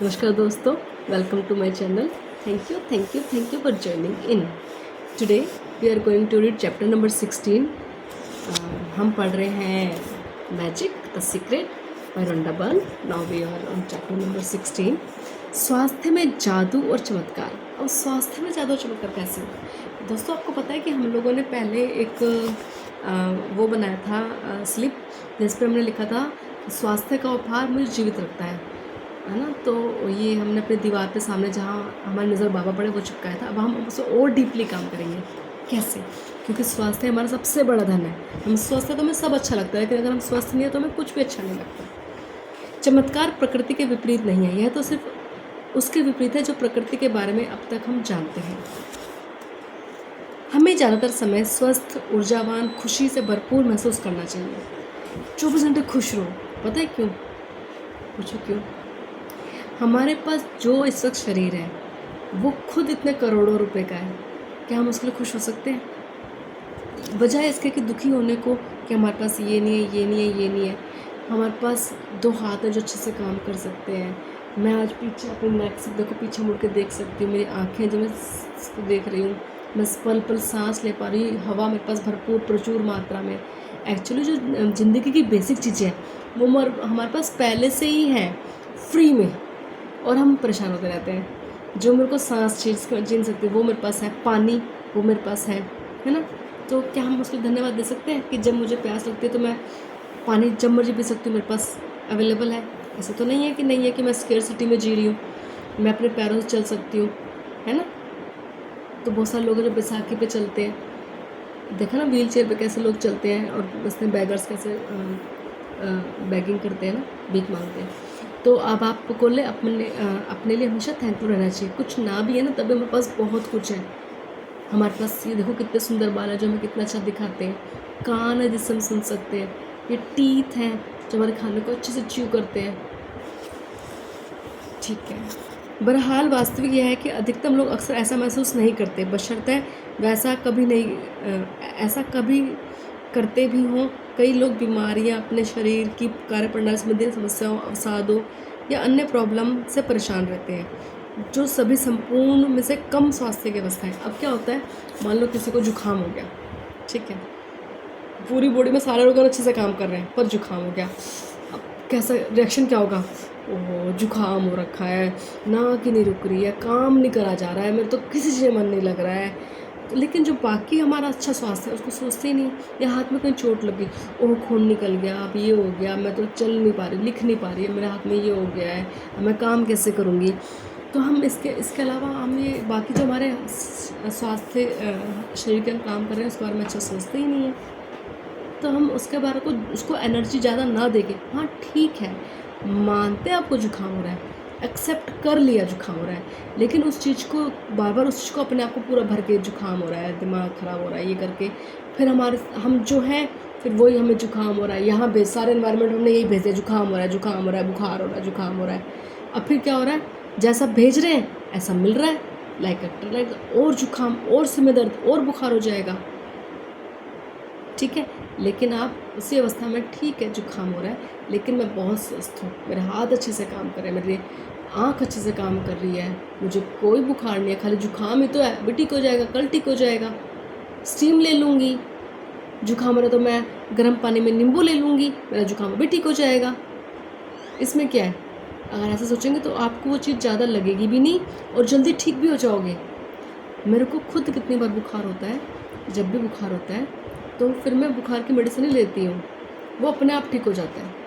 नमस्कार दोस्तों, welcome to my channel. Thank you for joining in. Today we are going to read chapter number 16. हम पढ़ रहे हैं Magic the Secret by Rhonda Byrne. Now we are on chapter number 16. स्वास्थ्य में जादू और चमत्कार. और स्वास्थ्य में जादू और चमत्कार कैसे हो दोस्तों? आपको पता है कि हम लोगों ने पहले एक वो बनाया था स्लिप, जिस पर हमने लिखा था स्वास्थ्य का उपहार मुझे जीवित रखता है ना। तो ये हमने अपने दीवार पे सामने जहाँ हमारी नज़र बाबा पड़े वो चिपकाया था. अब हम उससे और डीपली काम करेंगे. कैसे? क्योंकि स्वास्थ्य हमारा सबसे बड़ा धन है. हम स्वस्थ हैं तो हमें सब अच्छा लगता है, लेकिन अगर हम स्वस्थ नहीं है तो हमें कुछ भी अच्छा नहीं लगता. चमत्कार प्रकृति के विपरीत नहीं है, यह तो सिर्फ उसके विपरीत है जो प्रकृति के बारे में अब तक हम जानते हैं. हमें ज़्यादातर समय स्वस्थ, ऊर्जावान, खुशी से भरपूर महसूस करना चाहिए. 24 घंटे खुश रहो. पता है क्यों? पूछो क्यों? हमारे पास जो इस वक्त शरीर है वो खुद इतने करोड़ों रुपए का है. क्या हम उसके लिए खुश हो सकते हैं? बजाय इसके कि दुखी होने को कि हमारे पास ये नहीं है, ये नहीं है, ये नहीं है. हमारे पास 2 हाथ हैं जो अच्छे से काम कर सकते हैं. मैं आज पीछे अपनी नेक से देखो, पीछे मुड़ के देख सकती हूँ. मेरी आँखें जो मैं देख रही हूँ, मैं पल पल सांस ले पा रही हूँ. हवा मेरे पास भरपूर प्रचुर मात्रा में. एक्चुअली जो ज़िंदगी की बेसिक चीज़ें हैं वो हमारे पास पहले से ही हैं फ्री में, और हम परेशान होते रहते हैं. जो मेरे को सांस छीन सकती है वो मेरे पास है. पानी वो मेरे पास है ना. तो क्या हम उसको धन्यवाद दे सकते हैं कि जब मुझे प्यास लगती है तो मैं पानी जब मर्जी पी सकती हूँ, मेरे पास अवेलेबल है? ऐसा तो नहीं है कि मैं स्केर्सिटी में जी रही हूँ. मैं अपने पैरों से चल सकती हूँ, है ना. तो बहुत सारे लोग हैं जो बैसाखी पे चलते हैं. देखा ना व्हील चेयर पर कैसे लोग चलते हैं, और उसमें बैगर्स कैसे बैगिंग करते हैं ना, भीख मांगते हैं. तो अब आपको अपने लिए हमेशा थैंकफुल रहना चाहिए. कुछ ना भी है ना, तभी हमारे पास बहुत कुछ है. हमारे पास ये देखो कितने सुंदर बाल है जो हमें कितना अच्छा दिखाते हैं. कान है जिससे हम सुन सकते हैं. ये टीथ हैं जो हमारे खाने को अच्छे से च्यू करते हैं. ठीक है. बहरहाल वास्तविक यह है कि अधिकतम लोग अक्सर ऐसा महसूस नहीं करते, बशर्ते ऐसा कभी करते भी हों. कई लोग बीमारियां, अपने शरीर की कार्यप्रणाली संबंधी समस्याओं, अवसादों या अन्य प्रॉब्लम से परेशान रहते हैं, जो सभी संपूर्ण में से कम स्वास्थ्य की अवस्था है. अब क्या होता है, मान लो किसी को जुकाम हो गया, ठीक है, पूरी बॉडी में सारे ऑर्गन अच्छे से काम कर रहे हैं पर जुकाम हो गया. अब कैसा रिएक्शन क्या होगा? ओह, जुकाम हो रखा है, नाक ही नहीं रुक रही है, काम नहीं करा जा रहा है, मेरे तो किसी चीज़ में मन नहीं लग रहा है. लेकिन जो बाकी हमारा अच्छा स्वास्थ्य है उसको सोचते ही नहीं. या हाथ में कहीं चोट लगी, ओह खून निकल गया, अब ये हो गया, मैं तो चल नहीं पा रही, लिख नहीं पा रही है, मेरे हाथ में ये हो गया है, मैं काम कैसे करूँगी. तो हम इसके अलावा हम ये बाकी जो हमारे स्वास्थ्य शरीर के हम काम कर रहे हैं उसके बारे में अच्छा सोचते ही नहीं है. तो हम उसको एनर्जी ज़्यादा ना देके, हाँ ठीक है, मानते हैं आपको जुकाम हो रहा है, एक्सेप्ट कर लिया जुकाम हो रहा है, लेकिन उस चीज़ को बार उस चीज़ को अपने आप को पूरा भर के जुकाम हो रहा है, दिमाग ख़राब हो रहा है, ये करके फिर हम जो हैं फिर वही हमें जुकाम हो रहा है. यहाँ सारे एनवायरनमेंट हमने यही भेज दिया, जुकाम हो रहा है, बुखार हो रहा है, जुकाम हो रहा है. अब फिर क्या हो रहा है, जैसा भेज रहे हैं ऐसा मिल रहा है. लाइक और जुकाम और सिर में दर्द और बुखार हो जाएगा. ठीक है, लेकिन आप उसी अवस्था में, ठीक है जुकाम हो रहा है लेकिन मैं बहुत स्वस्थ हूँ, मेरे हाथ अच्छे से काम कर रहे हैं, मेरी आँख अच्छे से काम कर रही है, मुझे कोई बुखार नहीं है, खाली जुकाम ही तो है, भी ठीक हो जाएगा, कल ठीक हो जाएगा, स्टीम ले लूँगी. जुकाम हो रहा तो मैं गर्म पानी में नींबू ले लूँगी, मेरा जुकाम भी ठीक हो जाएगा. इसमें क्या है? अगर ऐसा सोचेंगे तो आपको वो चीज़ ज़्यादा लगेगी भी नहीं और जल्दी ठीक भी हो जाओगे. मेरे को खुद कितनी बार बुखार होता है, जब भी बुखार होता है तो फिर मैं बुखार की मेडिसिन ही लेती हूँ, वो अपने आप ठीक हो जाता है.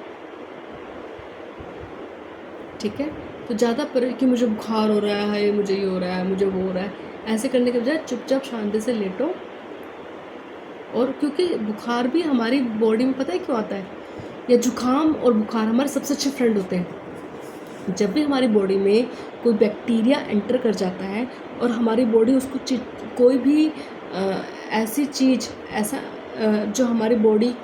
ठीक है, तो ज़्यादा पर कि मुझे बुखार हो रहा है, मुझे ये हो रहा है, मुझे वो हो रहा है, ऐसे करने के बजाय चुपचाप शांति से लेटो. और क्योंकि बुखार भी हमारी बॉडी में पता है क्यों आता है, या जुकाम और बुखार हमारे सबसे अच्छे फ्रेंड होते हैं. जब भी हमारी बॉडी में कोई बैक्टीरिया एंटर कर जाता है और हमारी बॉडी उसको कोई भी ऐसी चीज़ जो हमारी बॉडी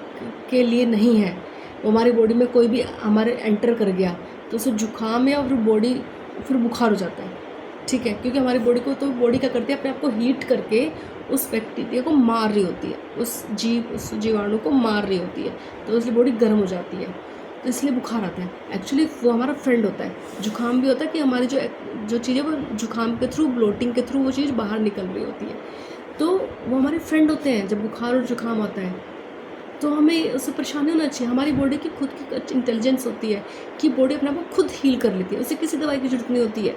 के लिए नहीं है, वो हमारी बॉडी में कोई भी हमारे एंटर कर गया तो उसे जुकाम या फिर बुखार हो जाता है. ठीक है, क्योंकि हमारी बॉडी क्या करती है, अपने आप को हीट करके उस बैक्टीरिया को मार रही होती है, उस जीवाणु को मार रही होती है, तो इसलिए बॉडी गर्म हो जाती है. तो इसलिए बुखार आता है। एक्चुअली वो हमारा फ्रेंड होता है। जुकाम भी होता है कि हमारी जो चीज़ है वो जुकाम के थ्रू, ब्लोटिंग के थ्रू वो चीज़ बाहर निकल रही होती है, तो वो हमारे फ्रेंड होते हैं जब बुखार और जुकाम आता है। तो हमें उससे परेशानी होना चाहिए। हमारी बॉडी की खुद की इंटेलिजेंस होती है कि बॉडी अपने आप को खुद हील कर लेती है, उसे किसी दवाई की ज़रूरत नहीं होती है।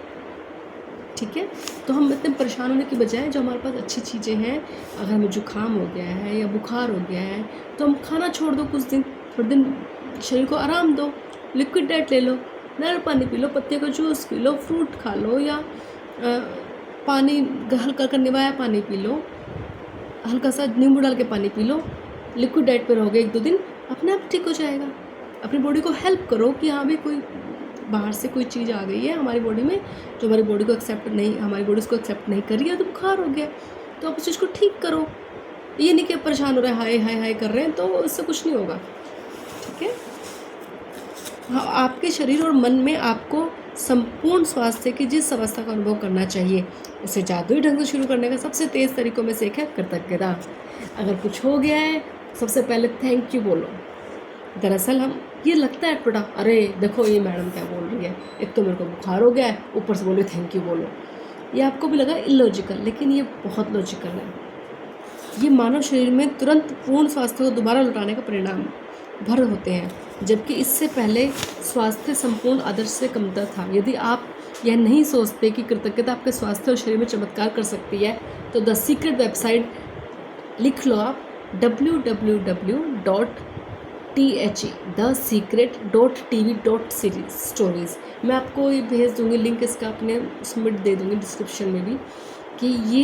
ठीक है, तो हम इतने परेशान होने की बजाय जो हमारे पास अच्छी चीज़ें हैं, अगर हमें जुकाम हो गया है या बुखार हो गया है तो हम खाना छोड़ दो कुछ दिन, थोड़े दिन शरीर को आराम दो, लिक्विड डाइट ले लो, नल पानी पी लो, पत्ते का जूस पी लो, फ्रूट खा लो, या पानी हल्का कर निवाया पानी पी लो, हल्का सा नींबू डाल के पानी पी लो। लिक्विड डाइट पे रहोगे 1-2 दिन, अपने आप ठीक हो जाएगा। अपनी बॉडी को हेल्प करो कि हाँ भाई कोई बाहर से कोई चीज़ आ गई है हमारी बॉडी में जो हमारी बॉडी को हमारी बॉडी उसको एक्सेप्ट नहीं कर रही है, तो बुखार हो गया, तो आप उस चीज़ को ठीक करो। ये नहीं कि आप परेशान हो रहे हैं, हाय हाय हाय कर रहे हैं, तो इससे कुछ नहीं होगा। ठीक है, हाँ, आपके शरीर और मन में आपको संपूर्ण स्वास्थ्य की जिस अवस्था का अनुभव करना चाहिए, उसे जादुई ढंग से शुरू करने का सबसे तेज़ तरीकों में से एक है कृतज्ञता। अगर कुछ हो गया है, सबसे पहले थैंक यू बोलो। दरअसल हम ये लगता है अटपटा, अरे देखो ये मैडम क्या बोल रही है, एक तो मेरे को बुखार हो गया है, ऊपर से बोले थैंक यू बोलो। ये आपको भी लगा इलॉजिकल, लेकिन ये बहुत लॉजिकल है। ये मानव शरीर में तुरंत पूर्ण स्वास्थ्य को दोबारा लौटाने का परिणाम भर होते हैं, जबकि इससे पहले स्वास्थ्य संपूर्ण आदर्श से कमतर था। यदि आप यह नहीं सोचते कि कृतज्ञता आपके स्वास्थ्य और शरीर में चमत्कार कर सकती है, तो द सीक्रेट वेबसाइट लिख लो आप www.thesecret.tv.stories। मैं आपको ये भेज दूँगी लिंक, इसका अपने सबमिट दे दूँगी डिस्क्रिप्शन में भी, कि ये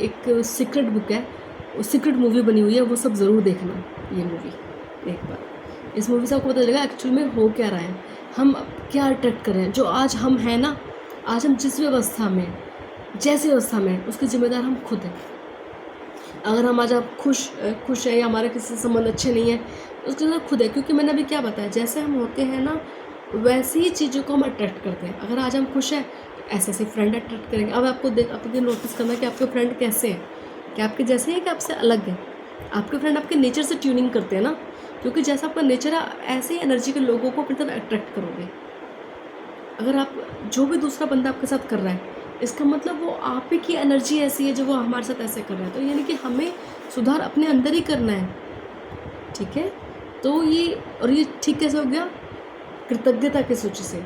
एक सीक्रेट बुक है, सीक्रेट मूवी बनी हुई है, वो सब ज़रूर देखना ये मूवी एक बार। इस मूवी से आपको पता चलेगा एक्चुअल में हो क्या रहा है, हम क्या अट्रैक्ट कर रहे हैं। जो आज हम हैं ना, आज हम जिस भी अवस्था में, जैसी अवस्था में, उसके जिम्मेदार हम खुद हैं। अगर हम आज आप खुश हैं या हमारे किसी से संबंध अच्छे नहीं है, उसके लिए खुद है, क्योंकि मैंने अभी क्या बताया, जैसे हम होते हैं ना वैसी ही चीज़ों को हम अट्रैक्ट करते हैं। अगर आज हम खुश हैं तो ऐसे ऐसे फ्रेंड अट्रैक्ट करेंगे। अब आपको नोटिस करना है कि आपके फ्रेंड कैसे हैं, कि आपके जैसे हैं कि आपसे अलग हैं। आपके फ्रेंड आपके नेचर से ट्यूनिंग करते हैं ना, क्योंकि जैसा आपका नेचर है ऐसे ही एनर्जी के लोगों को अपनी तरफ अट्रैक्ट करोगे। अगर आप जो भी दूसरा बंदा आपके साथ कर रहा है, इसका मतलब वो आप ही की एनर्जी ऐसी है जो वो हमारे साथ ऐसे कर रहा है। तो यानी कि हमें सुधार अपने अंदर ही करना है। ठीक है, तो ये ठीक कैसे हो गया, कृतज्ञता की सूची से,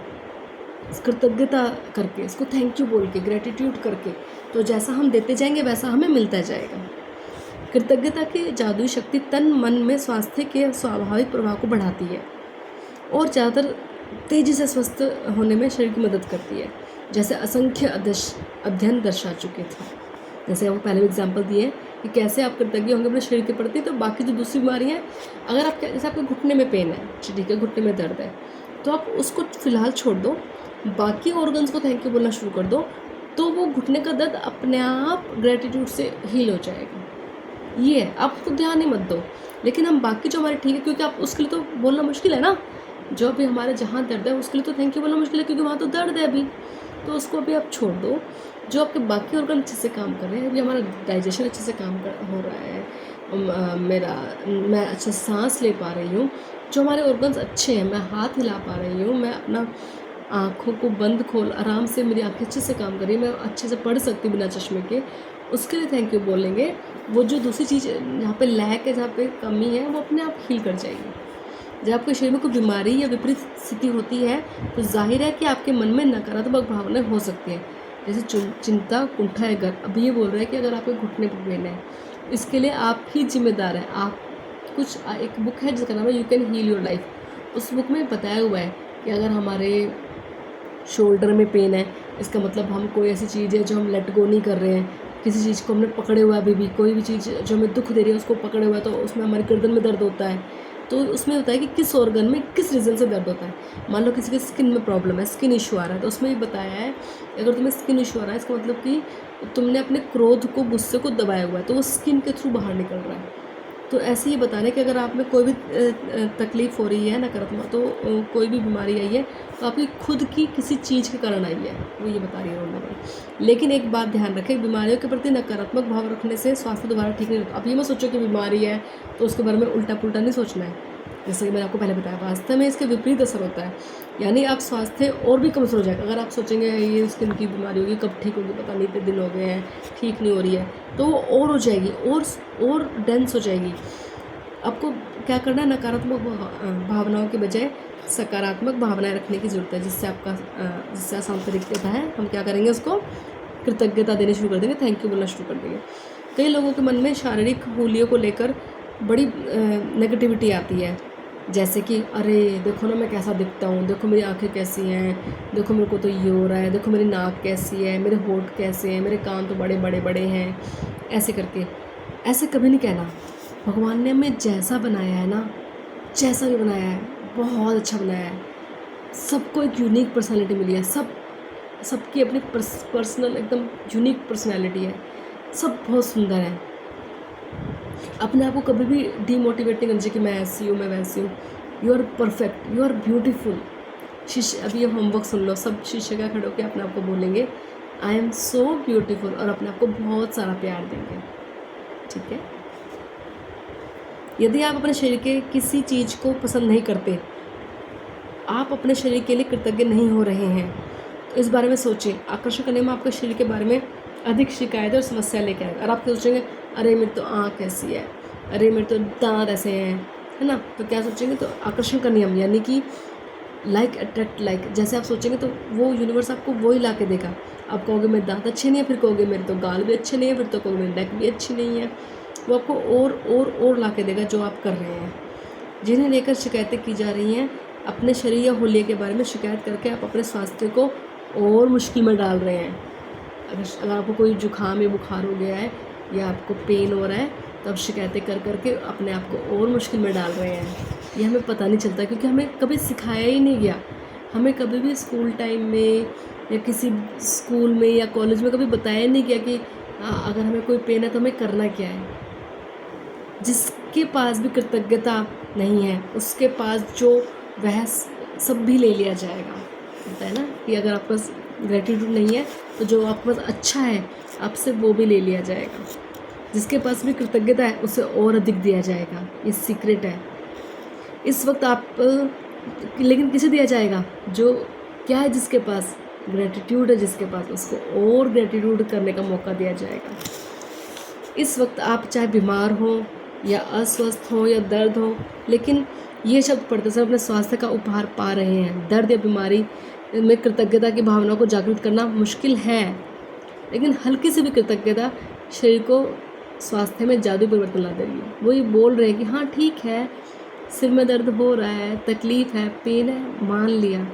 कृतज्ञता करके, इसको थैंक यू बोल के, ग्रेटिट्यूड करके, तो जैसा हम देते जाएंगे वैसा हमें मिलता जाएगा। कृतज्ञता की जादुई शक्ति तन मन में स्वास्थ्य के स्वाभाविक प्रभाव को बढ़ाती है और ज़्यादातर तेज़ी से स्वस्थ होने में शरीर की मदद करती है, जैसे असंख्य अध्ययन दर्शा चुके थे। जैसे आपको पहले भी एग्जाम्पल दिए कि कैसे आप कृतज्ञ होंगे अपने शरीर के प्रति, तो बाकी जो दूसरी बीमारियाँ हैं, अगर आप जैसे आपके घुटने में पेन है, ठीक है, घुटने में दर्द है, तो आप उसको फ़िलहाल छोड़ दो, बाकी ऑर्गन्स को थैंक यू बोलना शुरू कर दो, तो वो घुटने का दर्द अपने आप ग्रेटिट्यूड से हील हो जाएगा। ये है, आप उसको ध्यान ही मत दो। लेकिन हम बाकी जो हमारे ठीक है, क्योंकि आप उसके लिए तो बोलना मुश्किल है ना, जो भी हमारे जहाँ दर्द है उसके लिए तो थैंक यू बोलना मुश्किल है, क्योंकि वहाँ तो दर्द है अभी, तो उसको अभी आप छोड़ दो। जो आपके बाकी ऑर्गन अच्छे से काम कर रहे हैं, अभी हमारा डाइजेशन अच्छे से काम हो रहा है, मैं अच्छे से सांस ले पा रही हूँ, जो हमारे ऑर्गन्स अच्छे हैं, मैं हाथ हिला पा रही हूँ, मैं अपना आँखों को बंद खोल आराम से, मेरी आँखें अच्छे से काम कर रही है, मैं अच्छे से पढ़ सकती हूँ बिना चश्मे के, उसके लिए थैंक यू बोलेंगे। वो जो दूसरी चीज़ जहाँ पे लैक है, जहाँ पे कमी है, वो अपने आप हील कर जाएगी। जब आपके शरीर में कोई बीमारी या विपरीत स्थिति होती है, तो जाहिर है कि आपके मन में नकारात्मक भावनाएं हो सकती हैं, जैसे चिंता, कुंठा या गर्व। अभी ये बोल रहा है कि अगर आपके घुटने पर पेन है, इसके लिए आप ही जिम्मेदार हैं। आप एक बुक है जिसका नाम है You Can Heal Your Life, उस बुक में बताया हुआ है कि अगर हमारे शोल्डर में पेन है, इसका मतलब हम कोई ऐसी चीज़ है जो हम लेट गो नहीं कर रहे हैं, किसी चीज़ को हमने पकड़े हुआ है, अभी भी कोई भी चीज़ जो हमें दुख दे रही है उसको पकड़े हुआ है, तो उसमें हमारी गर्दन में दर्द होता है। तो उसमें होता है कि किस ऑर्गन में किस रीज़न से दर्द होता है। मान लो किसी के स्किन में प्रॉब्लम है, स्किन इशू आ रहा है, तो उसमें ये बताया है अगर तुम्हें स्किन इशू आ रहा है, इसका मतलब कि तुमने अपने क्रोध को, गुस्से को दबाया हुआ है, तो वो स्किन के थ्रू बाहर निकल रहा है। तो ऐसे ही बताने कि अगर आप में कोई भी तकलीफ़ हो रही है, नकारात्मक, तो कोई भी बीमारी आई है, तो आपकी खुद की किसी चीज़ के कारण आई है, वो ये बता रही है उन्होंने। लेकिन एक बात ध्यान रखें, बीमारियों के प्रति नकारात्मक भाव रखने से स्वास्थ्य दोबारा ठीक नहीं होता। अब ये मत सोचो कि बीमारी है तो उसके बारे में उल्टा पुल्टा नहीं सोचना है। जैसे कि मैंने आपको पहले बताया, वास्तव में इसके विपरीत असर होता है, यानी आप स्वास्थ्य और भी कमज़ोर हो जाएगा। अगर आप सोचेंगे ये स्किन की बीमारी होगी, कब ठीक होगी पता नहीं, इतने दिन हो गए हैं ठीक नहीं हो रही है, तो वो और हो जाएगी, और डेंस हो जाएगी। आपको क्या करना है, नकारात्मक भावनाओं के बजाय सकारात्मक भावनाएं रखने की ज़रूरत है, जिससे आसान तरीका है, हम क्या करेंगे, उसको कृतज्ञता देनी शुरू कर देंगे, थैंक यू बोलना शुरू कर देंगे। कई लोगों के मन में शारीरिक मूल्यों को लेकर बड़ी नेगेटिविटी आती है, जैसे कि अरे देखो ना मैं कैसा दिखता हूँ, देखो मेरी आंखें कैसी हैं, देखो मेरे को तो ये हो रहा है, देखो मेरी नाक कैसी है, मेरे होंठ कैसे हैं, मेरे कान तो बड़े बड़े बड़े हैं, ऐसे करके। ऐसे कभी नहीं कहना। भगवान ने हमें जैसा बनाया है ना, जैसा भी बनाया है बहुत अच्छा बनाया है। सबको एक यूनिक पर्सनालिटी मिली है, सबकी अपनी पर्सनल एकदम यूनिक पर्सनालिटी है, सब बहुत सुंदर है। अपने आप को कभी भी डीमोटिवेट नहीं करना चाहिए कि मैं ऐसी हूँ, मैं वैसी हूँ। You are perfect, you are beautiful. शिष्य, अभी ये होमवर्क सुन लो, सब शिष्य क्या खड़े होकर अपने आप को बोलेंगे आई एम सो ब्यूटीफुल, और अपने आप को बहुत सारा प्यार देंगे। ठीक है। यदि आप अपने शरीर के किसी चीज़ को पसंद नहीं करते, आप अपने शरीर के लिए कृतज्ञ नहीं हो रहे हैं, तो इस बारे में सोचें। आकर्षण करने में आपके शरीर के बारे में अधिक शिकायत और समस्या लेकर आएगा। और आप सोचेंगे अरे मेरी तो आँख ऐसी है, अरे मेरे तो दांत ऐसे हैं, है ना, तो क्या सोचेंगे, तो आकर्षण का नियम, यानी कि लाइक अट्रैक्ट लाइक। जैसे आप सोचेंगे तो वो यूनिवर्स आपको वो ही ला के देगा। आप कहोगे मेरे दांत अच्छे नहीं है, फिर कहोगे मेरे तो गाल भी अच्छे नहीं है, फिर तो कहोगे मेरी नेक भी अच्छी नहीं है। वो आपको और ला के देगा जो आप कर रहे हैं। जिन्हें लेकर शिकायतें की जा रही हैं, अपने शरीर या हुलिये के बारे में शिकायत करके आप अपने स्वास्थ्य को और मुश्किल में डाल रहे हैं। अगर आपको कोई जुकाम या बुखार हो गया है या आपको पेन हो रहा है, तो आप शिकायतें कर करके अपने आप को और मुश्किल में डाल रहे हैं। ये हमें पता नहीं चलता, क्योंकि हमें कभी सिखाया ही नहीं गया। हमें कभी भी स्कूल टाइम में या किसी स्कूल में या कॉलेज में कभी बताया ही नहीं गया कि अगर हमें कोई पेन है तो हमें करना क्या है। जिसके पास भी कृतज्ञता नहीं है, उसके पास जो वह सब भी ले लिया जाएगा। होता है ना कि अगर आपके पास ग्रेटिट्यूड नहीं है तो जो आपके पास अच्छा है आपसे वो भी ले लिया जाएगा। जिसके पास भी कृतज्ञता है उसे और अधिक दिया जाएगा। ये सीक्रेट है। इस वक्त आप लेकिन किसे दिया जाएगा, जो क्या है, जिसके पास ग्रेटिट्यूड है, जिसके पास, उसको और ग्रेटिट्यूड करने का मौका दिया जाएगा। इस वक्त आप चाहे बीमार हो या अस्वस्थ हो या दर्द हो, लेकिन ये शब्द पढ़ते समय अपने स्वास्थ्य का उपहार पा रहे हैं। दर्द या बीमारी में कृतज्ञता की भावना को जागृत करना मुश्किल है, लेकिन हल्की सी भी कृतज्ञता शरीर को स्वास्थ्य में जादुई परिवर्तन ला दे रही है। वो ये बोल रहे हैं कि हाँ ठीक है, सिर में दर्द हो रहा है, तकलीफ़ है, पेन है, मान लिया,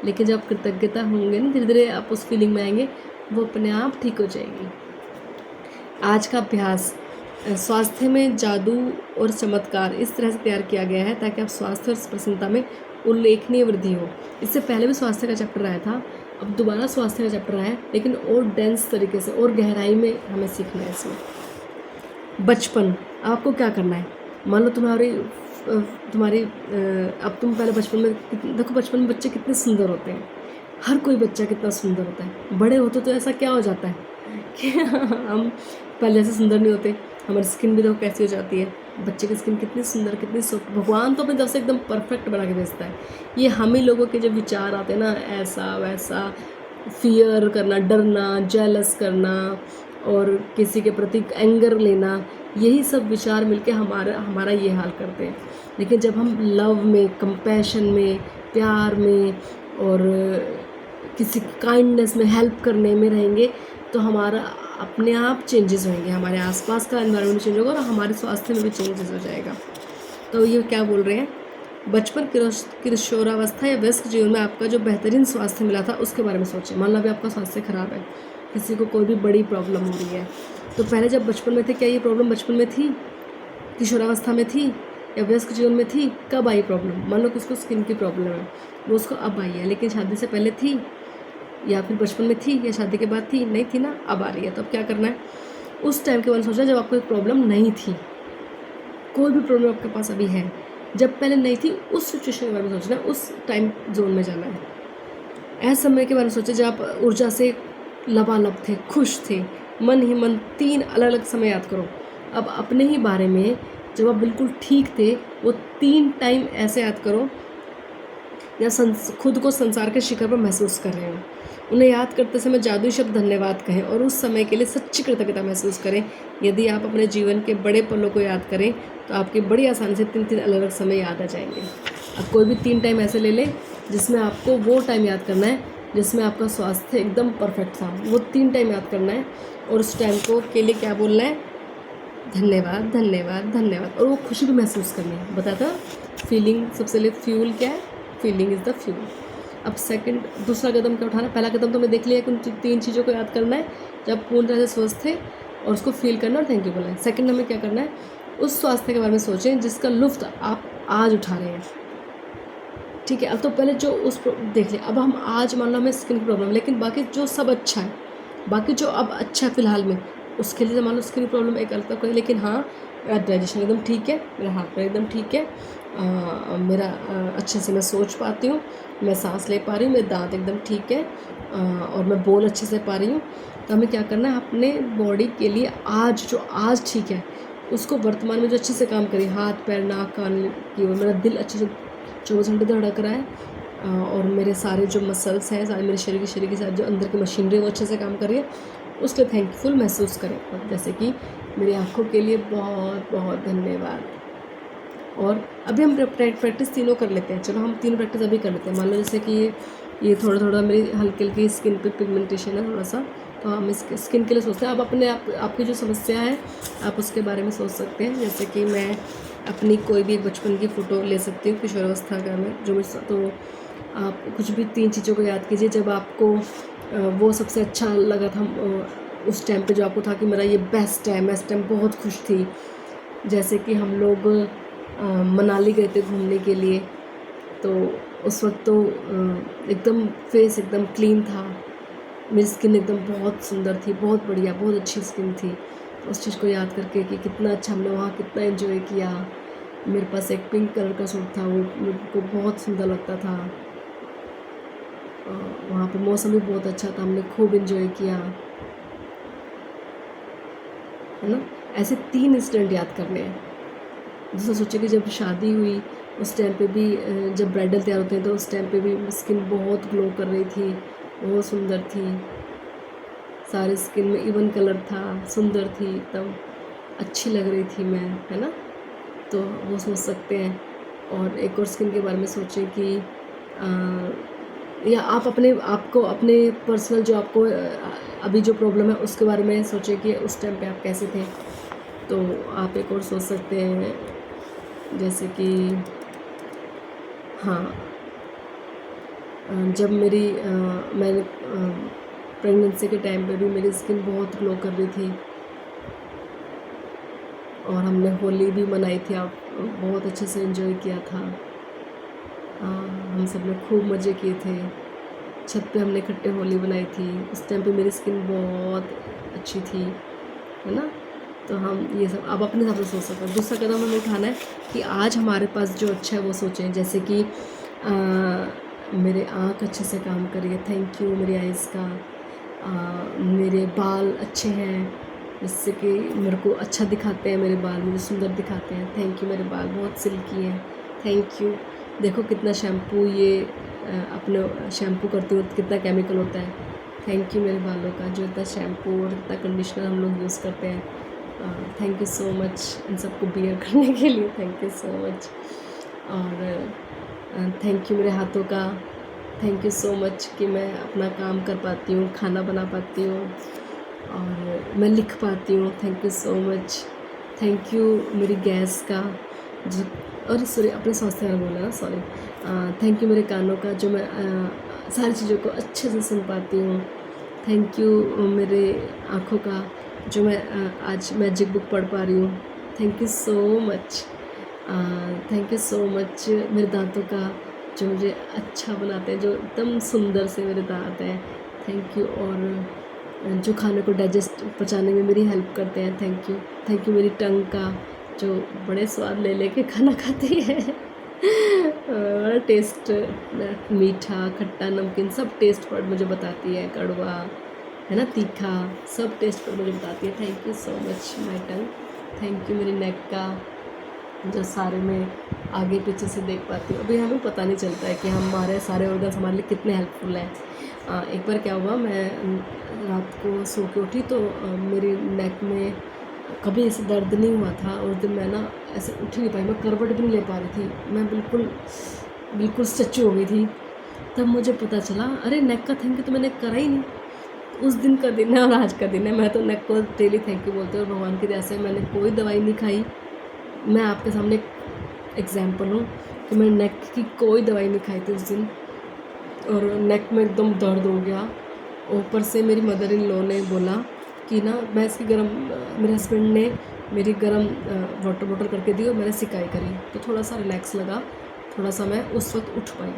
लेकिन जब कृतज्ञता होंगे ना, धीरे धीरे आप उस फीलिंग में आएंगे, वो अपने आप ठीक हो जाएगी। आज का अभ्यास, स्वास्थ्य में जादू और चमत्कार इस तरह से तैयार किया गया है ताकि आप स्वास्थ्य और प्रसन्नता में उल्लेखनीय वृद्धि हो। इससे पहले भी स्वास्थ्य का चैप्टर आया था, अब दोबारा स्वास्थ्य का चैप्टर आया है, लेकिन और डेंस तरीके से और गहराई में हमें सीखना है इसमें। बचपन, आपको क्या करना है, मान लो तुम्हारी अब तुम पहले बचपन में देखो, बचपन में बच्चे कितने सुंदर होते हैं। हर कोई बच्चा कितना सुंदर होता है। बड़े होते तो ऐसा क्या हो जाता है कि हम पहले जैसे सुंदर नहीं होते, हमारी स्किन भी देखो कैसी हो जाती है। बच्चे की स्किन कितनी सुंदर, कितनी सॉफ्ट, भगवान तो अपनी तरफ से एकदम परफेक्ट बना के भेजता है। ये हम ही लोगों के जो विचार आते हैं ना, ऐसा वैसा, फियर करना, डरना, जेलस करना और किसी के प्रति एंगर लेना, यही सब विचार मिलके हमारा ये हाल करते हैं। लेकिन जब हम लव में, कंपैशन में, प्यार में और किसी काइंडनेस में, हेल्प करने में रहेंगे, तो हमारा अपने आप चेंजेस होंगे, हमारे आसपास का एनवायरनमेंट चेंज होगा और हमारे स्वास्थ्य में भी चेंजेस हो जाएगा। तो ये क्या बोल रहे हैं, बचपन, किशोरावस्था या व्यस्क जीवन में आपका जो बेहतरीन स्वास्थ्य मिला था उसके बारे में सोचें। मान लो अभी आपका स्वास्थ्य खराब है, किसी को कोई भी बड़ी प्रॉब्लम हो रही है, तो पहले जब बचपन में थे, क्या ये प्रॉब्लम बचपन में थी, किशोरावस्था में थी या व्यस्क जीवन में थी? कब आई प्रॉब्लम? मान लो किसको स्किन की प्रॉब्लम है, वो उसको अब आई है, लेकिन शादी से पहले थी या फिर बचपन में थी या शादी के बाद थी? नहीं थी ना, अब आ रही है। तो अब क्या करना है, उस टाइम के बारे में सोचना जब आपको एक प्रॉब्लम नहीं थी। कोई भी प्रॉब्लम आपके पास अभी है, जब पहले नहीं थी, उस सिचुएशन के बारे में सोचना है, उस टाइम जोन में जाना है। ऐसे समय के बारे में सोचें जब आप ऊर्जा से लबालब थे, खुश थे, मन ही मन 3 अलग अलग समय याद करो। अब अपने ही बारे में जब आप बिल्कुल ठीक थे, वो 3 टाइम ऐसे याद करो या खुद को संसार के शिखर पर महसूस कर रहे हो। उन्हें याद करते समय जादुई शब्द धन्यवाद कहें और उस समय के लिए सच्ची कृतज्ञता महसूस करें। यदि आप अपने जीवन के बड़े पलों को याद करें तो आपकी बड़ी आसानी से 3-3 अलग-अलग समय याद आ जाएंगे। अब कोई भी 3 टाइम ऐसे ले लें जिसमें आपको वो टाइम याद करना है जिसमें आपका स्वास्थ्य एकदम परफेक्ट था, वो 3 टाइम याद करना है और उस टाइम को के लिए क्या बोलना है, धन्यवाद धन्यवाद धन्यवाद, और वो खुशी भी महसूस करनी है। बताता फीलिंग सबसे पहले फ्यूल क्या है, फीलिंग इज़ द फ्यूल। अब दूसरा कदम क्या उठाना, पहला कदम तो मैं देख लिया कि उन 3 चीज़ों को याद करना है जब पूर्ण तरह से स्वस्थ थे और उसको फील करना और थैंक यू बोलना है। सेकंड हमें क्या करना है, उस स्वास्थ्य के बारे में सोचें जिसका लुफ्त आप आज उठा रहे हैं। ठीक है, अब तो पहले जो देख लिया, अब हम आज मान लो हमें स्किन की प्रॉब्लम, लेकिन बाकी जो सब अच्छा है, बाकी जो अब अच्छा है फिलहाल में, उसके लिए मान लो स्किन प्रॉब्लम एक अलग तक है, लेकिन हाँ मेरा डाइजेशन एकदम ठीक है, मेरा हाथ पैर एकदम ठीक है, मेरा अच्छे से मैं सोच पाती हूँ, मैं सांस ले पा रही हूँ, मेरे दांत एकदम ठीक है, और मैं बोल अच्छे से पा रही हूँ। तो हमें क्या करना है, अपने बॉडी के लिए आज जो आज ठीक है उसको वर्तमान में जो अच्छे से काम करिए, हाथ पैर नाक कान की ओर, मेरा दिल अच्छे से 24 घंटे धड़क रहा है, और मेरे सारे जो मसल्स हैं, सारे मेरे शरीर के साथ जो अंदर की मशीनरी है वो अच्छे से काम कर रही है, उसके लिए थैंकफुल महसूस करें। और जैसे कि मेरी आँखों के लिए बहुत बहुत धन्यवाद। और अभी हम प्रैक्टिस तीनों कर लेते हैं, चलो हम तीनों प्रैक्टिस अभी कर लेते हैं। मान लो जैसे कि ये थोड़ा थोड़ा मेरी हल्की हल्की स्किन पे पिगमेंटेशन है थोड़ा सा, तो हम इस स्किन के लिए सोचते हैं। आप अपने आपकी जो समस्या है आप उसके बारे में सोच सकते हैं। जैसे कि मैं अपनी कोई भी एक बचपन की फ़ोटो ले सकती हूँ, किशोरावस्था का में जो तो आप कुछ भी 3 चीज़ों को याद कीजिए जब आपको वो सबसे अच्छा लगा था उस टाइम पे, जो आपको था कि मेरा ये बेस्ट है, मैं इस टाइम बहुत खुश थी। जैसे कि हम लोग मनाली गए थे घूमने के लिए, तो उस वक्त तो एकदम फेस एकदम क्लीन था, मेरी स्किन एकदम बहुत सुंदर थी, बहुत बढ़िया, बहुत अच्छी स्किन थी। उस चीज़ को याद करके कि कितना अच्छा हमने वहाँ कितना एंजॉय किया। मेरे पास एक पिंक कलर का सूट था, वो मेरे को बहुत सुंदर लगता था। वहाँ पे मौसम भी बहुत अच्छा था, हमने खूब एंजॉय किया, है ना। ऐसे 3 इंसिडेंट याद करने हैं। जैसे सोचिए कि जब शादी हुई उस टाइम पे भी जब ब्राइडल तैयार होते हैं तो उस टाइम पे भी स्किन बहुत ग्लो कर रही थी, बहुत सुंदर थी, सारी स्किन में इवन कलर था, सुंदर थी, एकदम अच्छी लग रही थी मैं, है ना। तो वो सोच सकते हैं। और एक और स्किन के बारे में सोचें कि या आप अपने पर्सनल जो आपको अभी जो प्रॉब्लम है उसके बारे में सोचें कि उस टाइम पे आप कैसे थे। तो आप एक और सोच सकते हैं, जैसे कि हाँ, जब मैंने प्रेगनेंसी के टाइम पे भी मेरी स्किन बहुत ग्लो कर रही थी, और हमने होली भी मनाई थी, आप बहुत अच्छे से एंजॉय किया था। हम सब ने खूब मज़े किए थे, छत पे हमने इकट्ठे होली बनाई थी। उस टाइम पे मेरी स्किन बहुत अच्छी थी, है ना। तो हम ये सब अब अपने हिसाब से सोच सकते हैं। दूसरा कदम हमें उठाना है कि आज हमारे पास जो अच्छा है वो सोचें। जैसे कि मेरे आँख अच्छे से काम कर रही है, थैंक यू मेरी आइज़ का। मेरे बाल अच्छे हैं, जिससे कि मेरे को अच्छा दिखाते हैं, मेरे बाल मुझे सुंदर दिखाते हैं, थैंक यू। मेरे बाल बहुत सिल्की हैं, थैंक यू। देखो कितना शैम्पू ये अपने शैम्पू करती हूँ कितना केमिकल होता है, थैंक यू मेरे बालों का, जो इतना शैम्पू और इतना कंडीशनर हम लोग यूज़ करते हैं, thank you so much in सबको बियर करने के लिए, थैंक यू सो मच। और थैंक यू मेरे हाथों का, थैंक यू सो मच कि मैं अपना काम कर पाती हूँ, खाना बना पाती हूँ, और मैं लिख पाती हूँ, thank you so much. Thank you मेरी गैस का जो, और सॉरी अपने स्वास्थ्य का बोला ना, सॉरी। थैंक यू मेरे कानों का, जो मैं सारी चीज़ों को अच्छे से सुन पाती हूँ। थैंक यू मेरे आँखों का, जो मैं आज मैजिक बुक पढ़ पा रही हूँ, thank you so much. Thank you so much मेरे दांतों का, जो मुझे अच्छा बनाते हैं, जो एकदम सुंदर से मेरे दांत हैं, थैंक यू। और जो खाने को डाइजेस्ट पचाने में मेरी हेल्प करते हैं, थैंक यू। थैंक यू मेरी टंग का, जो बड़े स्वाद ले लेके खाना खाती है, बड़ा टेस्ट, मीठा खट्टा नमकीन सब टेस्ट पर मुझे बताती है, कड़वा है ना, तीखा, सब टेस्ट पर मुझे बताती है, thank you so much my tongue. Thank you मेरी नेक का, जो सारे मैं आगे पीछे से देख पाती हूँ। अभी हमें पता नहीं चलता है कि हमारे सारे ऑर्गन्स हमारे लिए कितने हेल्पफुल हैं। एक बार क्या हुआ, मैं रात को सो के उठी तो मेरी नेक में कभी ऐसे दर्द नहीं हुआ था। उस दिन मैं ना ऐसे उठ ही नहीं पाई, मैं करवट भी नहीं ले पा रही थी, मैं बिल्कुल बिल्कुल स्टैचू हो गई थी। तब मुझे पता चला, अरे नेक का थैंक यू तो मैंने करा ही नहीं। उस दिन का दिन है और आज का दिन है। मैं तो नेक को डेली थैंक यू बोलती हूँ। और भगवान की दया से मैंने कोई दवाई नहीं खाई। मैं आपके सामने एग्जाम्पल हूँ कि मैंने नेक की कोई दवाई नहीं खाई थी उस दिन, और नेक में एकदम दर्द हो गया। ऊपर से मेरी मदर इन लॉ ने बोला कि ना, मैं इसकी गर्म मेरे हस्बैंड ने मेरी गर्म वाटर बॉटल करके दी और मैंने सिकाई करी तो थोड़ा सा रिलैक्स लगा, थोड़ा सा मैं उस वक्त उठ पाई।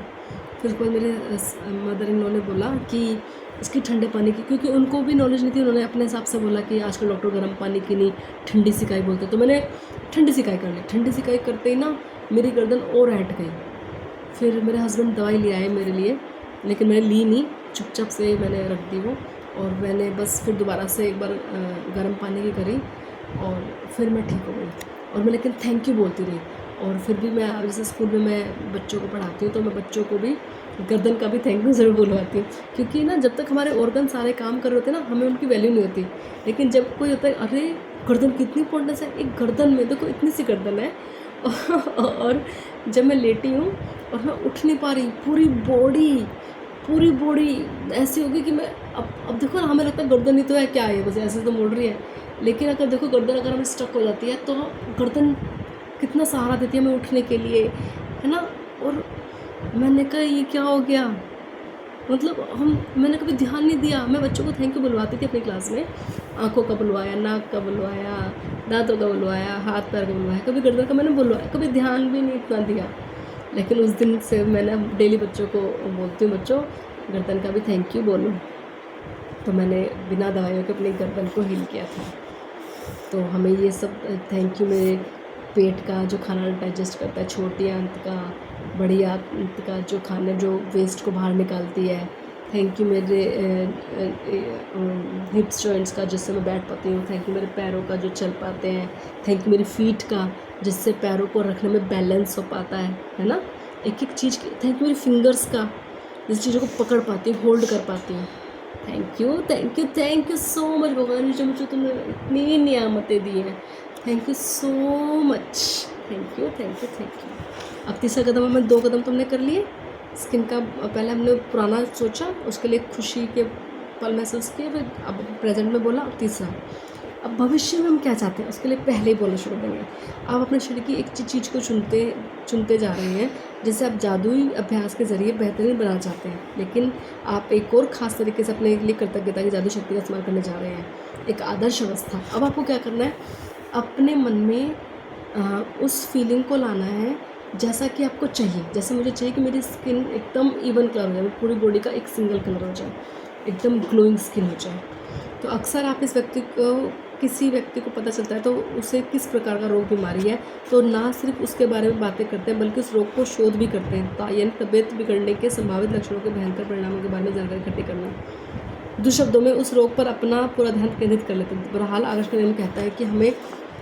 फिर कोई मेरे मदर इन लॉ ने बोला कि इसकी ठंडे पानी की, क्योंकि उनको भी नॉलेज नहीं थी, उन्होंने अपने हिसाब से बोला कि आजकल डॉक्टर गर्म पानी की नहीं ठंडी सिकाई बोलते, तो मैंने ठंडी सिकाई कर ली। ठंडी सिकाई करते ही ना मेरी गर्दन और हट गई। फिर मेरे हस्बैंड दवाई ले आए मेरे लिए, लेकिन मैंने ली नहीं, चुपचाप से मैंने रख दी वो। और मैंने बस फिर दोबारा से एक बार गर्म पानी की करी और फिर मैं ठीक हो गई। और मैं लेकिन थैंक यू बोलती रही। और फिर भी मैं जैसे स्कूल में मैं बच्चों को पढ़ाती हूँ तो मैं बच्चों को भी गर्दन का भी थैंक यू ज़रूर बुलवाती हूँ, क्योंकि ना जब तक हमारे ऑर्गन सारे काम कर रहे होते हैं ना, हमें उनकी वैल्यू नहीं होती। लेकिन जब कोई होता है, अरे गर्दन कितनी इंपॉर्टेंस है, एक गर्दन में देखो इतनी सी गर्दन है और जब मैं लेटी हूँ और मैं उठ नहीं पा रही, पूरी बॉडी ऐसी होगी कि मैं अब देखो ना, हमें लगता है गर्दन ही तो है, क्या है बस ऐसे तो मुड़ रही है। लेकिन अगर देखो गर्दन अगर हमें स्टक हो जाती है तो गर्दन कितना सहारा देती है हमें उठने के लिए, है ना। और मैंने कहा ये क्या हो गया, मतलब मैंने कभी ध्यान नहीं दिया। मैं बच्चों को थैंक यू बुलवाती थी अपनी क्लास में, आंखों का बुलवाया, नाक का बुलवाया, दांतों का बुलवाया, हाथ पैर का बुलवाया, कभी गर्दन का मैंने बुलवाया, कभी ध्यान भी नहीं इतना दिया। लेकिन उस दिन से मैंने डेली बच्चों को बोलती हूँ, बच्चों गर्दन का भी थैंक यू बोलो। तो मैंने बिना दवाइयों के अपनी गर्दन को हील किया था। तो हमें ये सब थैंक यू मेरे पेट का जो खाना डाइजेस्ट करता है, छोटी आंत का, बड़ी आंत का जो खाना जो वेस्ट को बाहर निकालती है, थैंक यू मेरे हिप्स जॉइंट्स का जिससे मैं बैठ पाती हूँ, थैंक यू मेरे पैरों का जो चल पाते हैं, थैंक यू मेरी फीट का जिससे पैरों को रखने में बैलेंस हो पाता है ना, एक एक चीज़ की। थैंक यू मेरी फिंगर्स का, जिस चीज़ों को पकड़ पाती हूँ, होल्ड कर पाती हूँ। थैंक यू सो मच भगवान जी, मुझे तुमने इतनी नियामतें दी हैं। Thank you so much, thank you. अब तीसरा कदम हमें 2 कदम तुमने कर लिए स्किन का। पहले हमने पुराना सोचा, उसके लिए खुशी के पल महसूस किए, फिर अब प्रेजेंट में बोला। अब तीसरा, अब भविष्य में हम क्या चाहते हैं उसके लिए पहले ही बोलना शुरू करेंगे। आप अपने शरीर की एक चीज़ को चुनते जा रहे हैं, जैसे आप जादुई अभ्यास के ज़रिए बेहतरीन बनाना चाहते हैं, लेकिन आप एक और ख़ास तरीके से अपने लिए कृतज्ञता की जादू शक्ति का इस्तेमाल करने जा रहे हैं, एक आदर्श अवस्था। अब आपको क्या करना है, अपने मन में उस फीलिंग को लाना है जैसा कि आपको चाहिए। जैसे मुझे चाहिए कि मेरी स्किन एकदम इवन कलर हो जाए, पूरी बॉडी का एक सिंगल कलर हो जाए, एकदम ग्लोइंग स्किन हो जाए। तो अक्सर आप किसी व्यक्ति को पता चलता है तो उसे किस प्रकार का रोग बीमारी है, तो ना सिर्फ उसके बारे में बातें करते हैं बल्कि उस रोग को शोध भी करते हैं, यानी तबीयत बिगड़ने के संभावित लक्षणों के भयंकर परिणामों के बारे में जानकारी इकट्ठी करना। दूसरे शब्दों में उस रोग पर अपना पूरा ध्यान केंद्रित कर लेते हैं। बहरहाल आकाश का नियम कहता है कि हमें,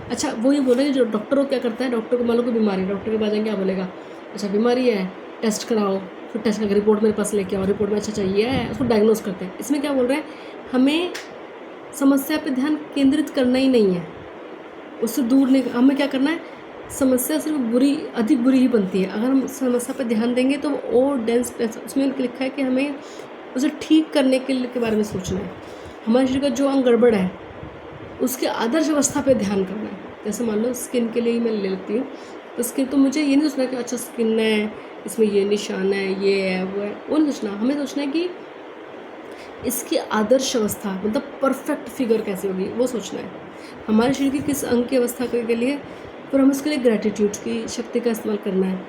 अच्छा वो ये बोल रहे हैं जो डॉक्टर को क्या करता है, डॉक्टर को मान लो कोई बीमारी, डॉक्टर के पास जाएंगे, क्या बोलेगा, अच्छा बीमारी है, टेस्ट कराओ, फिर टेस्ट करके रिपोर्ट मेरे पास लेके आओ, रिपोर्ट में अच्छा चाहिए है, उसको डायग्नोस करते हैं। इसमें क्या बोल रहे हैं, हमें समस्या पे ध्यान केंद्रित करना ही नहीं है, उससे दूर नहीं, हमें क्या करना है, समस्या सिर्फ अधिक बुरी ही बनती है। अगर हम समस्या पर ध्यान देंगे तो और डेंस, उसमें लिखा है कि हमें उसे ठीक करने के बारे में सोचना है। हमारे शरीर का जो अंग गड़बड़ है उसके आदर्श अवस्था पे ध्यान करना है। जैसे मान लो स्किन के लिए ही मैं ले लेती हूँ, तो स्किन तो मुझे ये नहीं सोचना कि अच्छा स्किन है, इसमें ये निशान है, ये है, वो है, वो नहीं सोचना। हमें सोचना है कि इसकी आदर्श अवस्था, मतलब परफेक्ट फिगर कैसी होगी, वो सोचना है। हमारे शरीर की किस अंग की अवस्था के लिए, फिर हमें उसके लिए ग्रैटिट्यूड की शक्ति का इस्तेमाल करना है,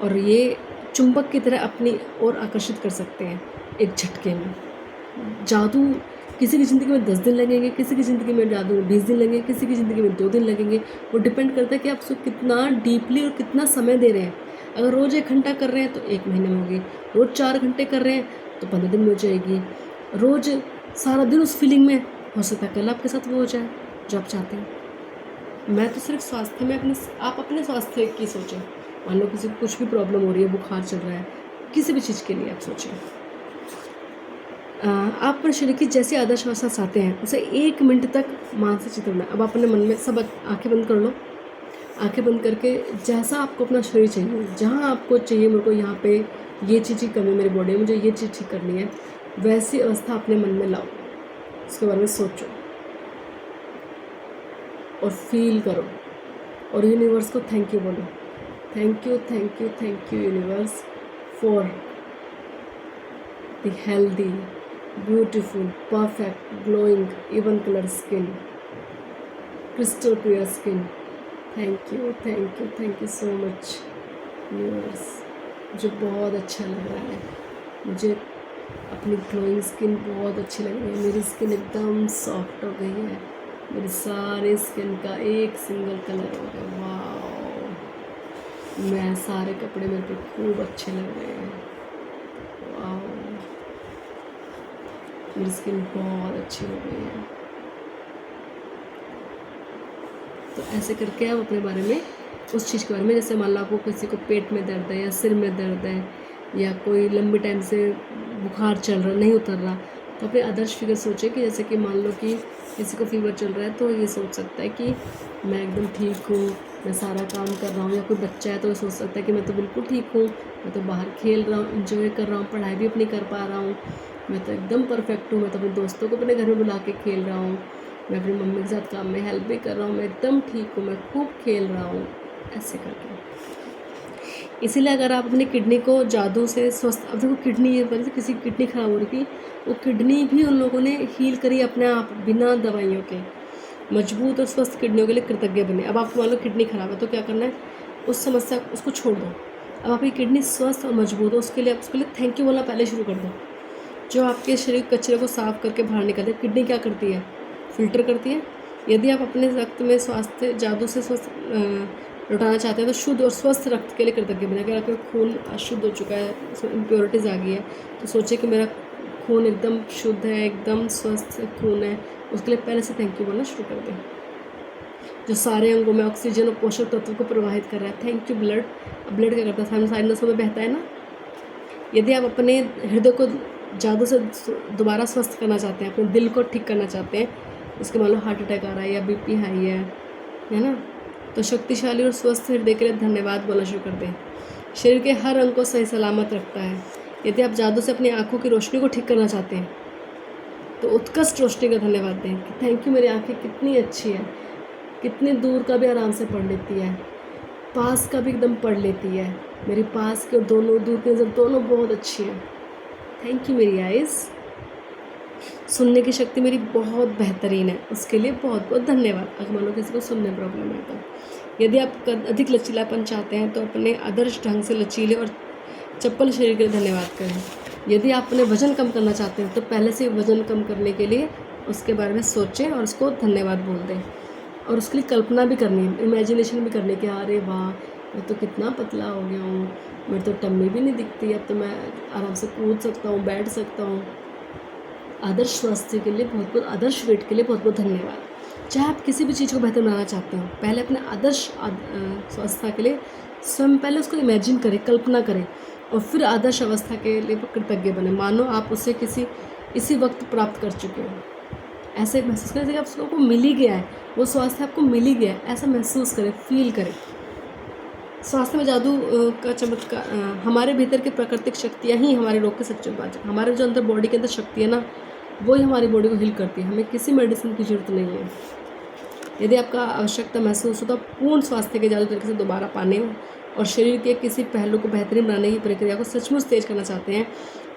और ये चुंबक की तरह अपनी ओर आकर्षित कर सकते हैं एक झटके में। जादू किसी की ज़िंदगी में 10 दिन लगेंगे, किसी की ज़िंदगी में जादू 20 दिन लगेंगे, किसी की ज़िंदगी में 2 दिन लगेंगे। वो डिपेंड करता है कि आप उसको कितना डीपली और कितना समय दे रहे हैं। अगर रोज़ 1 घंटा कर रहे हैं तो 1 महीने में होगी, रोज़ 4 घंटे कर रहे हैं तो 15 दिन में हो जाएगी, रोज़ सारा दिन उस फीलिंग में, हो सकता है कल आपके साथ वो हो जाए जो आप चाहते हैं। मैं तो सिर्फ स्वास्थ्य में अपने आप अपने स्वास्थ्य की सोचें। मान लो किसी को कुछ भी प्रॉब्लम हो रही है, बुखार चल रहा है, किसी भी चीज़ के लिए आप सोचें। आप अपने शरीर की जैसी आदर्श अवस्था चाहते हैं उसे 1 मिनट तक मानसिक चित्र बनाएं। अब अपने मन में सब आंखें बंद कर लो। आंखें बंद करके जैसा आपको अपना शरीर चाहिए, जहाँ आपको चाहिए मेरे को यहाँ पे ये चीज़ की कमी मेरी बॉडी में, मुझे ये चीज़ ठीक करनी है, वैसी अवस्था अपने मन में लाओ। उसके बारे में सोचो और फील करो और यूनिवर्स को थैंक यू बोलो। Thank you thank you thank you universe for the healthy beautiful perfect glowing even colour skin, crystal clear skin. Thank you so much universe. मुझे बहुत अच्छा लग रहा है, मुझे अपनी ग्लोइंग स्किन बहुत अच्छी लग रही है। मेरी स्किन एकदम सॉफ्ट हो गई है, मेरी सारे स्किन का एक सिंगल कलर हो गया। वाह, मैं सारे कपड़े मेरे पे खूब अच्छे लग रहे हैं। वाह, मेरी स्किन बहुत अच्छी हो गई है। तो ऐसे करके आप अपने बारे में, उस चीज़ के बारे में, जैसे मान लो आपको किसी को पेट में दर्द है या सिर में दर्द है या कोई लंबे टाइम से बुखार चल रहा नहीं उतर रहा, तो अपने आदर्श फिगर सोचें कि जैसे कि मान लो कि किसी को फीवर चल रहा है तो ये सोच सकता है कि मैं एकदम ठीक हूँ, मैं सारा काम कर रहा हूँ। या कोई बच्चा है तो ये सोच सकता है कि मैं तो बिल्कुल ठीक हूँ, मैं तो बाहर खेल रहा हूँ, इंजॉय कर रहा हूँ, पढ़ाई भी अपनी कर पा रहा हूँ, मैं तो एकदम परफेक्ट हूँ, मैं तो अपने दोस्तों को अपने घर में बुला के खेल रहा हूँ, मैं अपनी मम्मी के साथ काम में हेल्प भी कर रहा हूँ, मैं एकदम ठीक हूँ, मैं खूब खेल रहा हूँ, ऐसे करके। इसीलिए अगर आप अपनी किडनी को जादू से स्वस्थ, अब देखो किडनी, ये वजह से किसी की किडनी खराब हो रही थी, वो किडनी भी उन लोगों ने हील करी अपने आप बिना दवाइयों के। मजबूत और स्वस्थ किडनियों के लिए कृतज्ञ बने। अब आपको मान लो किडनी खराब है तो क्या करना है, उस समस्या उसको छोड़ दो। अब आपकी किडनी स्वस्थ और मजबूत हो, उसके लिए थैंक यू बोलना पहले शुरू कर दो। जो आपके शरीर कचरे को साफ करके बाहर निकालते, किडनी क्या करती है, फिल्टर करती है। यदि आप अपने रक्त में स्वास्थ्य जादू से स्वस्थ लौटाना चाहते हैं तो शुद्ध और स्वस्थ रक्त के लिए कृतज्ञ बने। अगर आपका खून अशुद्ध हो चुका है, उसमें इम्प्योरिटीज़ आ गई है, तो सोचिए कि मेरा खून एकदम शुद्ध है, एकदम स्वस्थ खून है, उसके लिए पहले से थैंक यू बोलना शुरू कर दें। जो सारे अंगों में ऑक्सीजन और पोषक तत्वों को प्रवाहित कर रहा है, थैंक यू ब्लड। ब्लड क्या करता है, सारी नसों में बहता है ना। यदि आप अपने हृदय को जादू से दोबारा स्वस्थ करना चाहते हैं, अपने दिल को ठीक करना चाहते हैं, उसके मान लो हार्ट अटैक आ रहा है या बीपी हाई है ना, तो शक्तिशाली और स्वस्थ हृदय के लिए धन्यवाद बोलना शुरू कर दें। शरीर के हर अंग को सही सलामत रखता है। यदि आप जादू से अपनी आँखों की रोशनी को ठीक करना चाहते हैं तो उत्कृष्ट रोशनी का धन्यवाद दें कि थैंक यू, मेरी आँखें कितनी अच्छी है, कितनी दूर का भी आराम से पढ़ लेती है, पास का भी एकदम पढ़ लेती है, मेरी पास के दोनों दूर की नज़र दोनों बहुत अच्छी है। थैंक यू मेरी आइज़। सुनने की शक्ति मेरी बहुत बेहतरीन है, उसके लिए बहुत बहुत धन्यवाद। अगर मान लो किसी को सुनने प्रॉब्लम है तो यदि आप अधिक लचीलापन चाहते हैं तो अपने आदर्श ढंग से लचीले और चप्पल शरीर के लिए धन्यवाद करें। यदि आप अपने वज़न कम करना चाहते हैं तो पहले से वज़न कम करने के लिए उसके बारे में सोचें और उसको धन्यवाद बोल दें। और उसके लिए कल्पना भी करनी है, इमेजिनेशन भी करनी है कि अरे वाह, मैं तो कितना पतला हो गया हूँ, मेरी तो टम्मी भी नहीं दिखती, अब तो मैं आराम से कूद सकता हूँ, बैठ सकता हूँ। आदर्श स्वास्थ्य के लिए बहुत बहुत, आदर्श वेट के लिए बहुत बहुत धन्यवाद। चाहे आप किसी भी चीज़ को बेहतर बनाना चाहते हो, पहले अपने आदर्श स्वास्थ्य के लिए स्वयं पहले उसको इमेजिन करें, कल्पना करें, और फिर आदर्श अवस्था के लिए कृतज्ञ बने। मानो आप उसे इसी वक्त प्राप्त कर चुके हो। ऐसे महसूस करें जैसे आपको मिल ही गया है, वो स्वास्थ्य आपको मिल ही गया है, ऐसा महसूस करें, फील करें। स्वास्थ्य में जादू का चमत्कार, हमारे भीतर की प्राकृतिक शक्तियाँ ही हमारे रोग के सच्चे बाज। हमारे जो अंदर बॉडी के अंदर शक्ति है ना, वो ही हमारी बॉडी को हील करती है, हमें किसी मेडिसिन की जरूरत नहीं है। यदि आपका आवश्यकता महसूस हो तो पूर्ण स्वास्थ्य के जादू तरीके से दोबारा पाने और शरीर के किसी पहलू को बेहतरीन बनाने की प्रक्रिया को सचमुच तेज करना चाहते हैं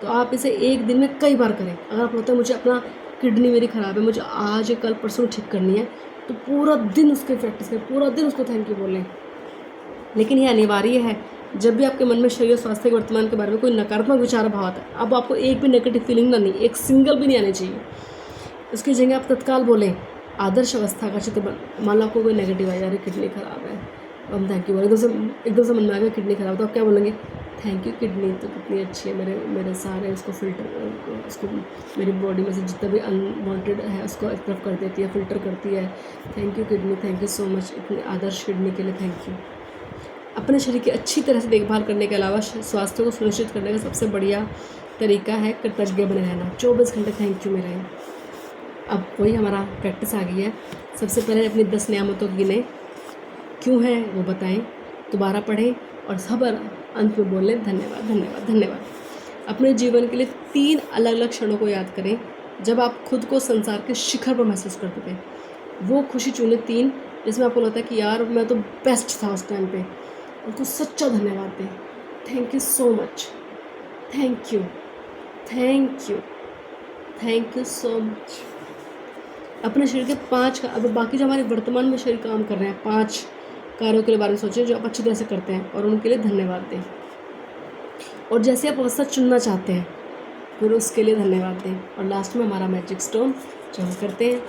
तो आप इसे एक दिन में कई बार करें। अगर आप बोलते हैं मुझे अपना किडनी मेरी ख़राब है, मुझे आज कल परसों ठीक करनी है, तो पूरा दिन उसकी प्रैक्टिस करें, पूरा दिन उसको थैंक यू बोलें। लेकिन यह अनिवार्य है, जब भी आपके मन में शरीर और स्वास्थ्य के वर्तमान के बारे में कोई नकारात्मक विचार भाव आता है, अब आपको एक भी नेगेटिव फीलिंग ना, नहीं एक सिंगल भी नहीं आनी चाहिए। उसकी जगह आप तत्काल बोलें आदर्श अवस्था का चित्र बन। मान लो आपको कोई नेगेटिव आ जा रही, किडनी खराब है, हम थैंक यू बोले, एकदम से मन में आ गया किडनी खराब, तो आप क्या बोलेंगे, थैंक यू किडनी तो कितनी अच्छी है, मेरे मेरे सारे उसको फ़िल्टर, उसको मेरी बॉडी में से जितना भी अनवांटेड है उसको एक तरफ कर देती है, फ़िल्टर करती है। Thank you kidney, thank you so much इतनी आदर्श किडनी के लिए, थैंक यू। अपने शरीर की अच्छी तरह से देखभाल करने के अलावा स्वास्थ्य को सुनिश्चित करने का सबसे बढ़िया तरीका है कृतज्ञ बने रहना। 24 घंटे थैंक यू में रहें। अब वही हमारा प्रैक्टिस आ गई है। सबसे पहले अपनी 10 नियामतों को गिने, क्यों है वो बताएं, दोबारा पढ़ें और सब अंत में बोलें धन्यवाद धन्यवाद धन्यवाद। अपने जीवन के लिए 3 अलग अलग क्षणों को याद करें जब आप खुद को संसार के शिखर पर महसूस करते थे। वो खुशी चुने 3 जिसमें आपको लगता है कि यार मैं तो बेस्ट था उस टाइम पे। उनको सच्चा धन्यवाद दें। Thank you so much, thank you, thank you, thank you so much. अपने शरीर के 5 का, अब बाकी जो हमारे वर्तमान में शरीर काम कर रहे हैं 5 कार्यों के बारे में सोचें जो आप अच्छी तरह से करते हैं और उनके लिए धन्यवाद दें। और जैसे आप अवस्था चुनना चाहते हैं फिर उसके लिए धन्यवाद दें। और लास्ट में हमारा मैजिक स्टोन जो हम करते हैं।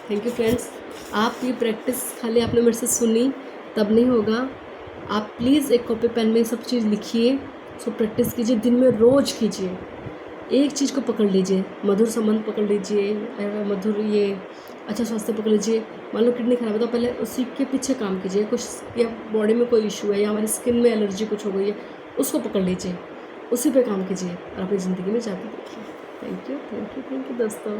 Thank you friends. आप ये प्रैक्टिस खाली आपने मेरे से सुनी तब नहीं होगा, आप प्लीज़ एक कॉपी पेन में सब चीज़ लिखिए, उसको प्रैक्टिस कीजिए, दिन में रोज़ कीजिए। एक चीज़ को पकड़ लीजिए, मधुर संबंध पकड़ लीजिए, मधुर ये अच्छा स्वास्थ्य पकड़ लीजिए। मान लो किडनी खराब है तो पहले उसी के पीछे काम कीजिए। कुछ या बॉडी में कोई इशू है या हमारी स्किन में एलर्जी कुछ हो गई है, उसको पकड़ लीजिए, उसी पे काम कीजिए और अपनी ज़िंदगी में जाके देखिए। थैंक यू दोस्तों।